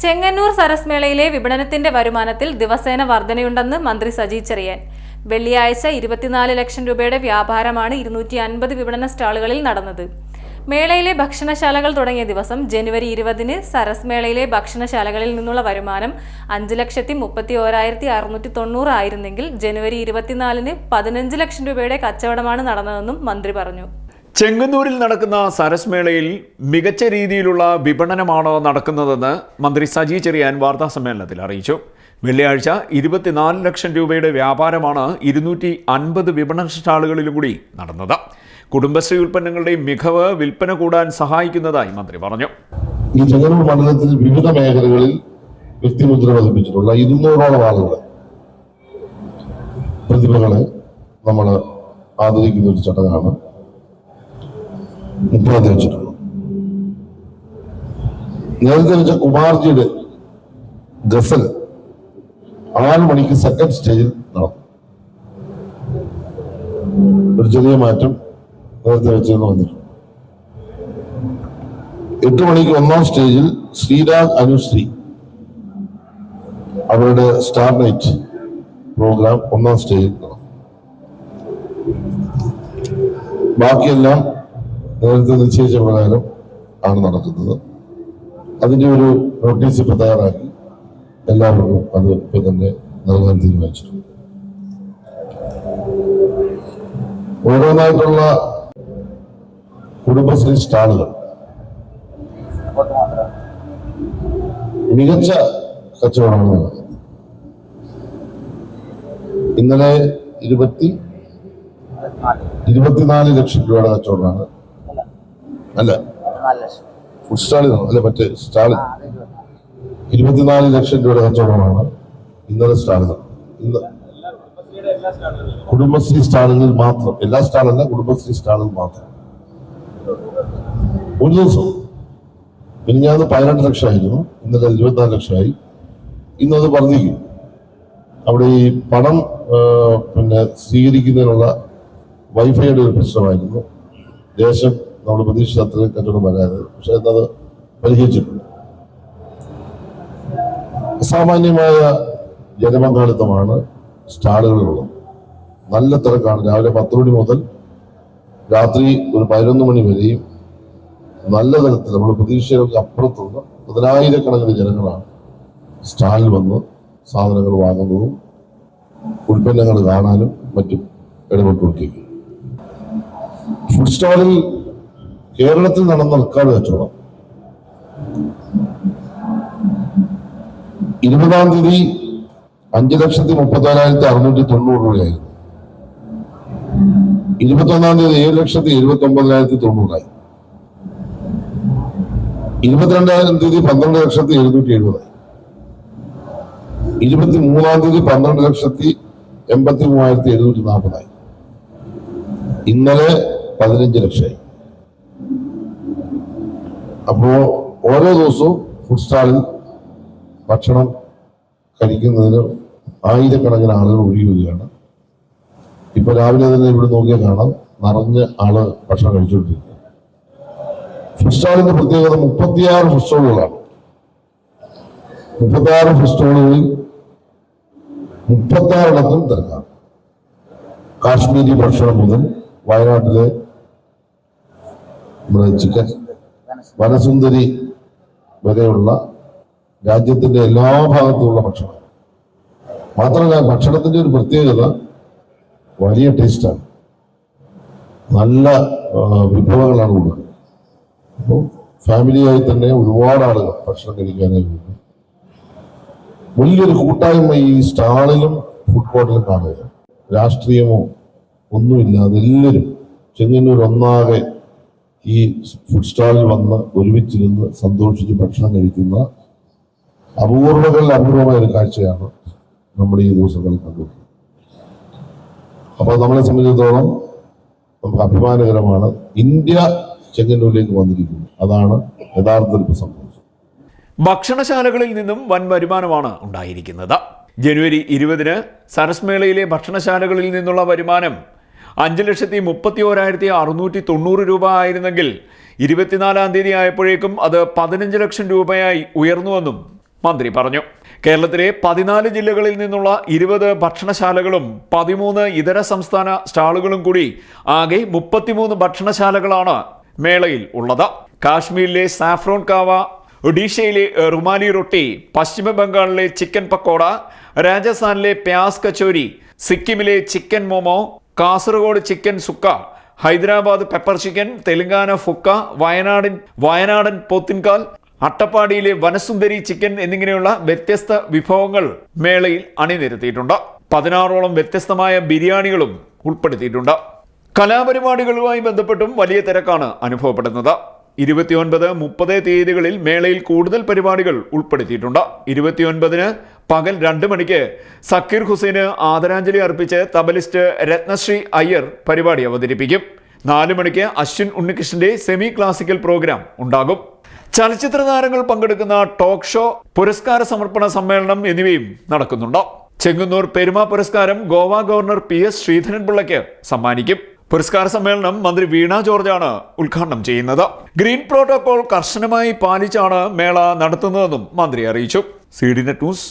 ചെങ്ങന്നൂർ സരസ് മേളയിലെ വിപണനത്തിന്റെ വരുമാനത്തിൽ ദിവസേന വർധനയുണ്ടെന്ന് മന്ത്രി സജി ചെറിയാൻ. വെള്ളിയാഴ്ച 24 ലക്ഷം രൂപയുടെ വ്യാപാരമാണ് 250 വിപണന സ്റ്റാളുകളിൽ നടന്നത്. മേളയിലെ ഭക്ഷണശാലകൾ തുടങ്ങിയ ദിവസം ജനുവരി 20-ന് സരസ് മേളയിലെ ഭക്ഷണശാലകളിൽ നിന്നുള്ള വരുമാനം 5,31,690 ആയിരുന്നെങ്കിൽ ജനുവരി 24-ന് 15 ലക്ഷം രൂപയുടെ കച്ചവടമാണ് നടന്നതെന്നും മന്ത്രി പറഞ്ഞു. ചെങ്ങന്നൂരിൽ നടക്കുന്ന സരസ് മേളയിൽ മികച്ച രീതിയിലുള്ള വിപണനമാണ് നടക്കുന്നതെന്ന് മന്ത്രി സജി ചെറിയാൻ വാർത്താസമ്മേളനത്തിൽ അറിയിച്ചു. വെള്ളിയാഴ്ച 24 ലക്ഷം രൂപയുടെ വ്യാപാരമാണ് 250 വിപണന സ്റ്റാളുകളിലും കൂടി നടന്നത്. കുടുംബശ്രീ ഉൽപ്പന്നങ്ങളുടെ മികവ് വിൽപ്പന കൂടാൻ സഹായിക്കുന്നതായി മന്ത്രി പറഞ്ഞു. ഈ ചെങ്ങന്നൂർ മണ്ഡലത്തിൽ വിവിധ മേഖലകളിൽ വ്യക്തിമുദ്ര പതിപ്പിച്ചിട്ടുള്ള 200ഓളം ആളുകളെ പ്രതിഭകളെ നമ്മൾ ആദരിക്കുന്ന ഒരു ചടങ്ങാണ് മുഖ്യമന്ത്രി വെച്ചിട്ടുള്ളത്. നേരത്തെ വെച്ച കുമാർജിയുടെ ഗസൽ 6 മണിക്ക് സെക്കൻഡ് സ്റ്റേജിൽ നടന്നു. ഒരു ചെറിയ മാറ്റം നേരത്തെ വെച്ചെന്ന് വന്നിട്ടുണ്ട്. 8 മണിക്ക് 1-ാം സ്റ്റേജിൽ ശ്രീരാഗ് അനുശ്രീ അവരുടെ സ്റ്റാർ നൈറ്റ് പ്രോഗ്രാം 1-ാം സ്റ്റേജിൽ നടന്നു. ബാക്കിയെല്ലാം നേരത്തെ നിശ്ചയിച്ച പ്രകാരം ആണ് നടക്കുന്നത്. അതിന്റെ ഒരു നോട്ടീസ് ഇപ്പൊ തയ്യാറാക്കി എല്ലാവർക്കും അത് ഇപ്പൊ തന്നെ നൽകാൻ തീരുമാനിച്ചിട്ടുണ്ട്. ഓരോന്നായിട്ടുള്ള കുടുംബശ്രീ സ്റ്റാളുകൾ മികച്ച കച്ചവടമാണ് നടക്കുന്നത്. ഇന്നലെ 24 ലക്ഷം രൂപയുടെ കച്ചവടമാണ്. അല്ല, ഫുഡ് സ്റ്റാളിൽ അല്ല, മറ്റേ സ്റ്റാളിൽ 24 ലക്ഷം രൂപയുടെ കച്ചവടമാണ് ഇന്നലെ സ്റ്റാളുകൾ. ഇന്ന് കുടുംബശ്രീ സ്റ്റാളുകളിൽ മാത്രം, എല്ലാ സ്റ്റാളല്ല, കുടുംബശ്രീ സ്റ്റാളുകൾ മാത്രം. ഒരു ദിവസം മിനിഞ്ഞാന്ന് 18 ലക്ഷമായിരുന്നു, ഇന്നലെ 24 ലക്ഷമായി. ഇന്നത് വർദ്ധിക്കും. അവിടെ ഈ പണം സ്വീകരിക്കുന്നതിനുള്ള വൈഫൈയുടെ ഒരു പ്രശ്നമായിരുന്നു. ദേശം നമ്മൾ പ്രതീക്ഷിച്ച അത്രയും കച്ചവടം വരാതെ, പക്ഷെ എന്നത് പരിഹരിച്ചിട്ടുണ്ട്. അസാമാന്യമായ ജനപങ്കാളിത്തമാണ് സ്റ്റാളുകളിലുള്ളത്. നല്ല തിരക്കാണ്. രാവിലെ 10 മണി മുതൽ രാത്രി ഒരു 11 മണി വരെയും നല്ല തരത്തിൽ നമ്മൾ പ്രതീക്ഷകൾക്ക് അപ്പുറത്തുള്ള 10,000-കണക്കിന് ജനങ്ങളാണ് സ്റ്റാളിൽ വന്ന് സാധനങ്ങൾ വാങ്ങുന്നതും ഉൽപ്പന്നങ്ങൾ കാണാനും മറ്റും ഇടപെട്ടുകൊണ്ടിരിക്കും. ഫുഡ് സ്റ്റാളിൽ കേരളത്തിൽ നടന്ന റെക്കോർഡ് കച്ചവടം 20-ാം തീയതി 5,34,690 രൂപയായിരുന്നു. 21-ാം തീയതി 7,79,090 ആയി. 22-ാം തീയതി 12,770,000 ആയി. 23-ാം തീയതി 12,83,740 ആയി. ഇന്നലെ 15 ലക്ഷമായി. അപ്പോ ഓരോ ദിവസവും ഫുഡ് സ്റ്റാളിൽ ഭക്ഷണം കഴിക്കുന്നതിന് 1000-കണക്കിന് ആളുകൾ ഒഴിയുകയാണ്. ഇപ്പൊ രാവിലെ തന്നെ ഇവിടെ നോക്കിയാൽ കാണാം, നിറഞ്ഞ ആള് ഭക്ഷണം കഴിച്ചുകൊണ്ടിരിക്കുക. ഫുഡ് സ്റ്റാളിന്റെ പ്രത്യേകത 36 ഫുഡ് സ്റ്റോളുകളാണ്. 36 ഫുഡ് സ്റ്റോളുകളിൽ 36 തിരക്കാണ്. കാശ്മീരി ഭക്ഷണം മുതൽ വയനാട്ടിലെ ചിക്കൻ, വനസുന്ദരി വരെയുള്ള രാജ്യത്തിന്റെ എല്ലാ ഭാഗത്തുമുള്ള ഭക്ഷണം. മാത്രമല്ല, ഭക്ഷണത്തിന്റെ ഒരു പ്രത്യേകത വലിയ ടേസ്റ്റാണ്. നല്ല വിഭവങ്ങളാണ് കൊടുക്കുന്നത്. അപ്പോൾ ഫാമിലിയായി തന്നെ ഒരുപാട് ആളുകൾ ഭക്ഷണം കഴിക്കാനായി പോകുന്നു. വലിയൊരു കൂട്ടായ്മ ഈ സ്റ്റാളിലും ഫുഡ് കോർട്ടിലും കാണുക. രാഷ്ട്രീയമോ ഒന്നുമില്ലാതെ എല്ലാവരും ചെങ്ങന്നൂർ ഒന്നാകെ ഈ ഫുഡ് സ്റ്റാളിൽ വന്ന് ഒരുമിച്ചിരുന്ന് സന്തോഷിച്ച് ഭക്ഷണം കഴിക്കുന്ന അപൂർവമായ ഒരു കാഴ്ചയാണ് നമ്മൾ ഈ ദിവസങ്ങളിൽ കണ്ടത്. അപ്പോൾ നമ്മളെ സംബന്ധിച്ചിടത്തോളം നമുക്ക് അഭിമാനകരമാണ്. ഇന്ത്യ ചെങ്ങന്നൂരിലേക്ക് വന്നിരിക്കുന്നു. അതാണ് യഥാർത്ഥത്തിൽ സംഭവിച്ചത്. ഭക്ഷണശാലകളിൽ നിന്നും വൻ വരുമാനമാണ് ഉണ്ടായിരിക്കുന്നത്. ജനുവരി 20-ന് സരസ് മേളയിലെ ഭക്ഷണശാലകളിൽ നിന്നുള്ള വരുമാനം 5,31,690 രൂപ ആയിരുന്നെങ്കിൽ 24-ാം തീയതി ആയപ്പോഴേക്കും അത് 15 ലക്ഷം രൂപയായി ഉയർന്നുവെന്നും മന്ത്രി പറഞ്ഞു. കേരളത്തിലെ 14 ജില്ലകളിൽ നിന്നുള്ള 20 ഭക്ഷണശാലകളും 13 ഇതര സംസ്ഥാന സ്റ്റാളുകളും കൂടി ആകെ 33 ഭക്ഷണശാലകളാണ് മേളയിൽ ഉള്ളത്. കാശ്മീരിലെ സാഫ്രോൺ കാവ, ഒഡീഷയിലെ റുമാലി റൊട്ടി, പശ്ചിമ ബംഗാളിലെ ചിക്കൻ പക്കോട, രാജസ്ഥാനിലെ പ്യാസ് കച്ചോരി, സിക്കിമിലെ chicken momo, Kasaragod chicken sukka, Hyderabad pepper chicken, Telangana ഫുക്ക, വയനാടൻ പോത്തിൻകാൽ, അട്ടപ്പാടിയിലെ വനസുന്ദരി ചിക്കൻ എന്നിങ്ങനെയുള്ള വ്യത്യസ്ത വിഭവങ്ങൾ മേളയിൽ അണിനിരത്തിയിട്ടുണ്ട്. 16ഓളം വ്യത്യസ്തമായ ബിരിയാണികളും ഉൾപ്പെടുത്തിയിട്ടുണ്ട്. കലാപരിപാടികളുമായി ബന്ധപ്പെട്ടും വലിയ തിരക്കാണ് അനുഭവപ്പെടുന്നത്. 29, 30 തീയതികളിൽ മേളയിൽ കൂടുതൽ പരിപാടികൾ ഉൾപ്പെടുത്തിയിട്ടുണ്ട്. 29-ന് പകൽ 2 മണിക്ക് സക്കീർ ഹുസൈന് ആദരാഞ്ജലി അർപ്പിച്ച് തബലിസ്റ്റ് രത്നശ്രീ അയ്യർ പരിപാടി അവതരിപ്പിക്കും. 4 മണിക്ക് അശ്വിൻ ഉണ്ണികൃഷ്ണന്റെ സെമി ക്ലാസിക്കൽ പ്രോഗ്രാം ഉണ്ടാകും. ചലച്ചിത്ര താരങ്ങൾ പങ്കെടുക്കുന്ന ടോക്ക് ഷോ, പുരസ്കാര സമർപ്പണ സമ്മേളനം എന്നിവയും നടക്കുന്നുണ്ട്. ചെങ്ങന്നൂർ പെരുമ പുരസ്കാരം ഗോവ ഗവർണർ PS ശ്രീധരൻപിള്ളയ്ക്ക് സമ്മാനിക്കും. പുരസ്കാര സമ്മേളനം മന്ത്രി വീണ ജോർജാണ് ഉദ്ഘാടനം ചെയ്യുന്നത്. ഗ്രീൻ പ്രോട്ടോകോൾ കർശനമായി പാലിച്ചാണ് മേള നടത്തുന്നതെന്നും മന്ത്രി അറിയിച്ചു. CDNet news